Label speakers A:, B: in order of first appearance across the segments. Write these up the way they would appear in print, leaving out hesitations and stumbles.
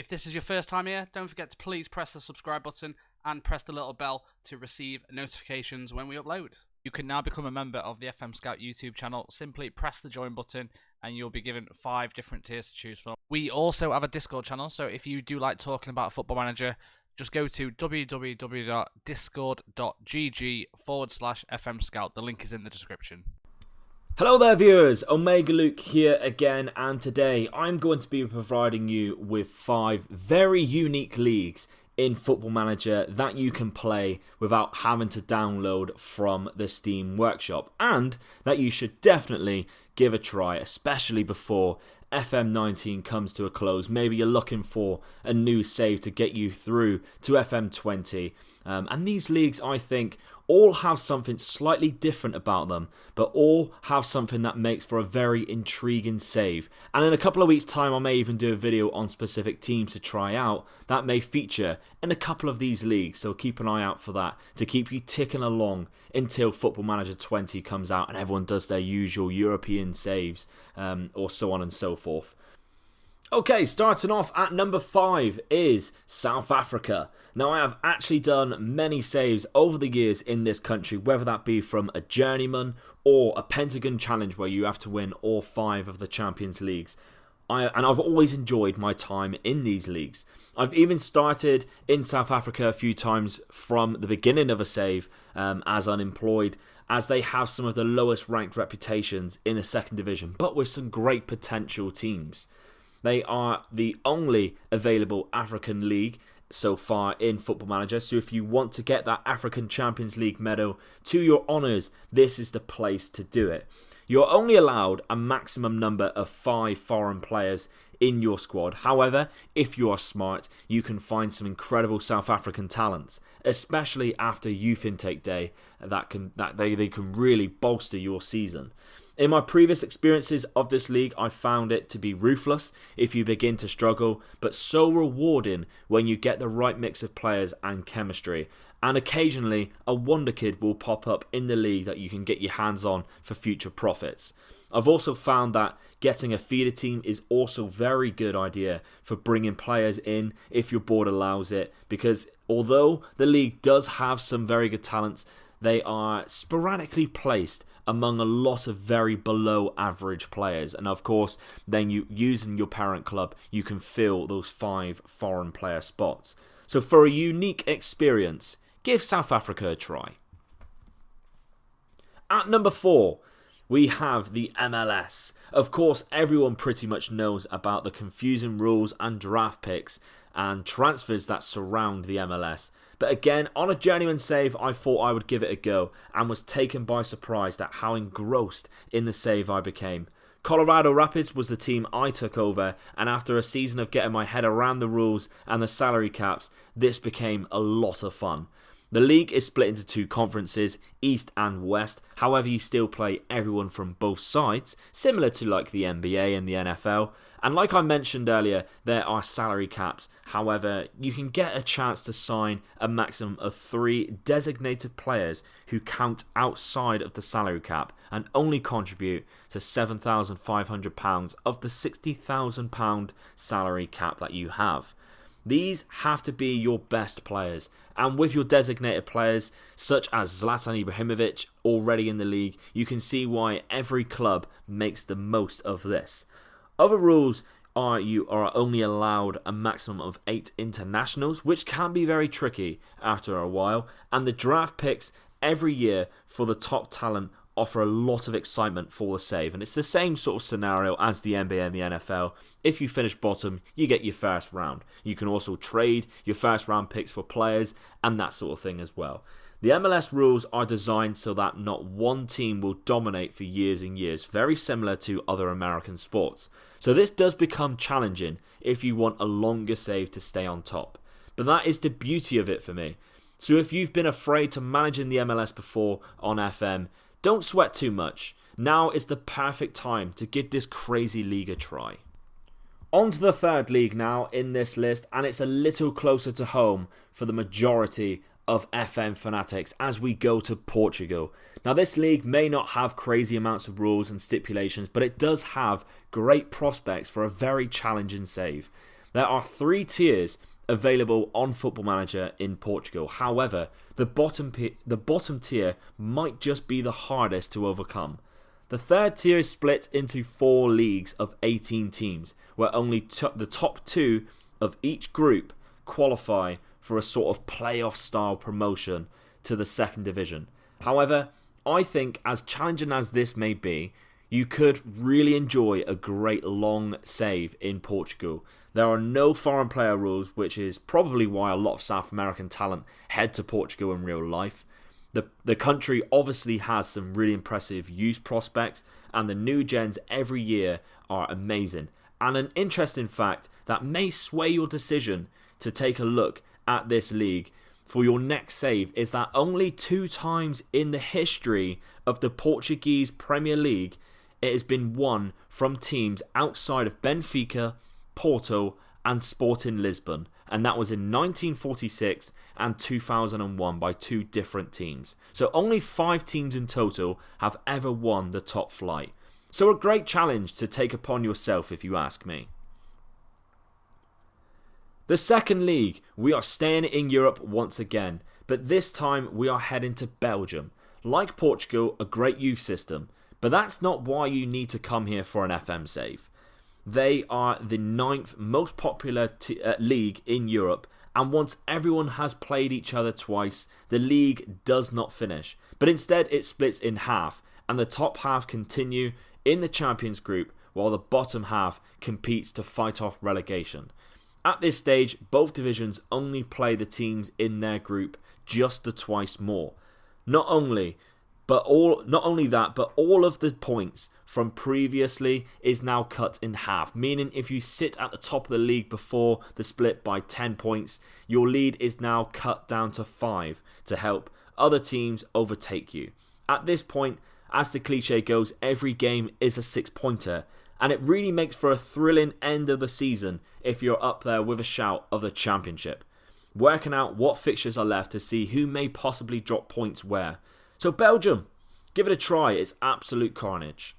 A: If this is your first time here, don't forget to please press the subscribe button and press the little bell to receive notifications when we upload. You can now become a member of the FM Scout YouTube channel. Simply press the join button and you'll be given 5 different tiers to choose from. We also have a Discord channel, so if you do like talking about Football Manager, just go to www.discord.gg/FM Scout. The link is in the description.
B: Hello there viewers, Omega Luke here again, and today I'm going to be providing you with 5 very unique leagues in Football Manager that you can play without having to download from the Steam Workshop, and that you should definitely give a try, especially before FM19 comes to a close. Maybe you're looking for a new save to get you through to FM20, and these leagues, I think, all have something slightly different about them, but all have something that makes for a very intriguing save. And in a couple of weeks' time, I may even do a video on specific teams to try out that may feature in a couple of these leagues, so keep an eye out for that to keep you ticking along until Football Manager 20 comes out and everyone does their usual European saves, or so on and so forth. Okay, starting off at number 5 is South Africa. Now, I have actually done many saves over the years in this country, whether that be from a journeyman or a Pentagon challenge where you have to win all 5 of the Champions Leagues. And I've always enjoyed my time in these leagues. I've even started in South Africa a few times from the beginning of a save as unemployed, as they have some of the lowest ranked reputations in the second division, but with some great potential teams. They are the only available African league so far in Football Manager, so if you want to get that African Champions League medal to your honours, this is the place to do it. You're only allowed a maximum number of 5 foreign players in your squad. However, if you are smart, you can find some incredible South African talents, especially after Youth Intake Day, that they can really bolster your season. In my previous experiences of this league, I found it to be ruthless if you begin to struggle, but so rewarding when you get the right mix of players and chemistry. And occasionally, a wonder kid will pop up in the league that you can get your hands on for future profits. I've also found that getting a feeder team is also a very good idea for bringing players in if your board allows it, because although the league does have some very good talents, they are sporadically placed among a lot of very below average players, and of course then you using your parent club you can fill those 5 foreign player spots. So for a unique experience, give South Africa a try. At number 4 we have the MLS. Of course, everyone pretty much knows about the confusing rules and draft picks and transfers that surround the MLS. But again, on a journeyman save, I thought I would give it a go and was taken by surprise at how engrossed in the save I became. Colorado Rapids was the team I took over, and after a season of getting my head around the rules and the salary caps, this became a lot of fun. The league is split into 2 conferences, East and West. However, you still play everyone from both sides, similar to like the NBA and the NFL. And like I mentioned earlier, there are salary caps. However, you can get a chance to sign a maximum of 3 designated players who count outside of the salary cap and only contribute to £7,500 of the £60,000 salary cap that you have. These have to be your best players, and with your designated players such as Zlatan Ibrahimovic already in the league, you can see why every club makes the most of this. Other rules are you are only allowed a maximum of 8 internationals, which can be very tricky after a while, and the draft picks every year for the top talent offer a lot of excitement for the save, and it's the same sort of scenario as the NBA and the NFL. If you finish bottom, you get your first round. You can also trade your first round picks for players and that sort of thing as well. The MLS rules are designed so that not one team will dominate for years and years, very similar to other American sports. So this does become challenging if you want a longer save to stay on top. But that is the beauty of it for me. So if you've been afraid to manage in the MLS before on FM, don't sweat too much. Now is the perfect time to give this crazy league a try. On to the third league now in this list, and it's a little closer to home for the majority of FM fanatics as we go to Portugal. Now this league may not have crazy amounts of rules and stipulations, but it does have great prospects for a very challenging save. There are 3 tiers available on Football Manager in Portugal. However, the bottom tier might just be the hardest to overcome. The third tier is split into 4 leagues of 18 teams, where only the top 2 of each group qualify for a sort of playoff style promotion to the second division. However, I think as challenging as this may be, you could really enjoy a great long save in Portugal. There are no foreign player rules, which is probably why a lot of South American talent head to Portugal in real life. The country obviously has some really impressive youth prospects, and the new gens every year are amazing. And an interesting fact that may sway your decision to take a look at this league for your next save is that only 2 times in the history of the Portuguese Premier League it has been won from teams outside of Benfica, Porto and Sporting Lisbon, and that was in 1946 and 2001 by 2 different teams. So only 5 teams in total have ever won the top flight. So a great challenge to take upon yourself if you ask me. The second league, we are staying in Europe once again, but this time we are heading to Belgium. Like Portugal, a great youth system, but that's not why you need to come here for an FM save. They are the 9th most popular league in Europe, and once everyone has played each other twice, the league does not finish, but instead it splits in half, and the top half continue in the Champions Group, while the bottom half competes to fight off relegation. At this stage, both divisions only play the teams in their group just the twice more. Not only that, but all of the points from previously is now cut in half, meaning if you sit at the top of the league before the split by 10 points, your lead is now cut down to 5 to help other teams overtake you. At this point, as the cliche goes, every game is a 6-pointer, and it really makes for a thrilling end of the season if you're up there with a shout of the championship. Working out what fixtures are left to see who may possibly drop points where. So Belgium, give it a try, it's absolute carnage.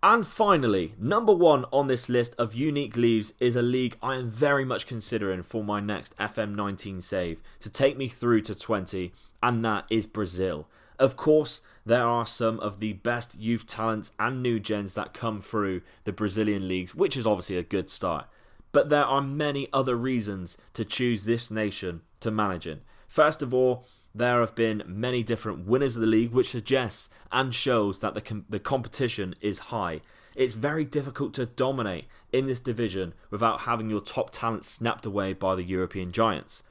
B: And finally, number 1 on this list of unique leagues is a league I am very much considering for my next FM19 save to take me through to 20, and that is Brazil. Of course, there are some of the best youth talents and new gens that come through the Brazilian leagues, which is obviously a good start. But there are many other reasons to choose this nation to manage in. First of all, there have been many different winners of the league, which suggests and shows that the competition is high. It's very difficult to dominate in this division without having your top talent snapped away by the European giants.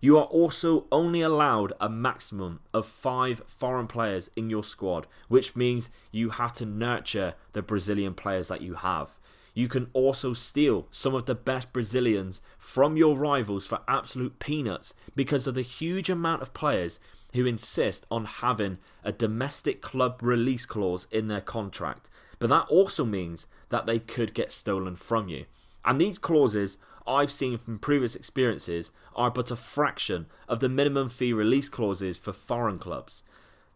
B: You are also only allowed a maximum of 5 foreign players in your squad, which means you have to nurture the Brazilian players that you have. You can also steal some of the best Brazilians from your rivals for absolute peanuts because of the huge amount of players who insist on having a domestic club release clause in their contract. But that also means that they could get stolen from you. And these clauses, I've seen from previous experiences, are but a fraction of the minimum fee release clauses for foreign clubs.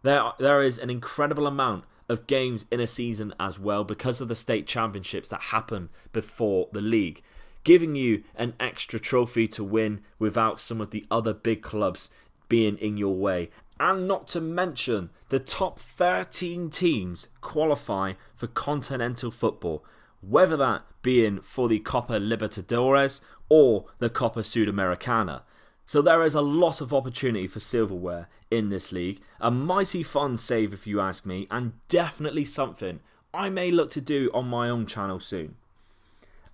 B: There is an incredible amount of games in a season as well because of the state championships that happen before the league, giving you an extra trophy to win without some of the other big clubs being in your way. And not to mention, the top 13 teams qualify for continental football, whether that being for the Copa Libertadores or the Copa Sudamericana. So there is a lot of opportunity for silverware in this league. A mighty fun save if you ask me, and definitely something I may look to do on my own channel soon.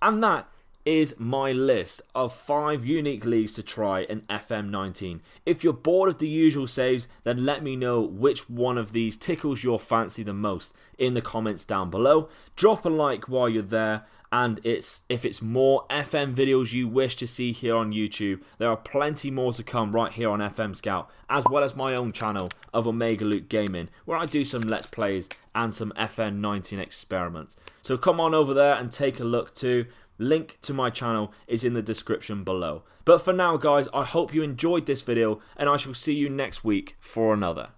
B: And that is my list of 5 unique leagues to try in FM19. If you're bored of the usual saves, then let me know which one of these tickles your fancy the most in the comments down below. Drop a like while you're there, and if it's more FM videos you wish to see here on YouTube, there are plenty more to come right here on FM Scout, as well as my own channel of Omega Luke Gaming, where I do some Let's Plays and some FM19 experiments. So come on over there and take a look too. Link to my channel is in the description below. But for now guys, I hope you enjoyed this video, and I shall see you next week for another.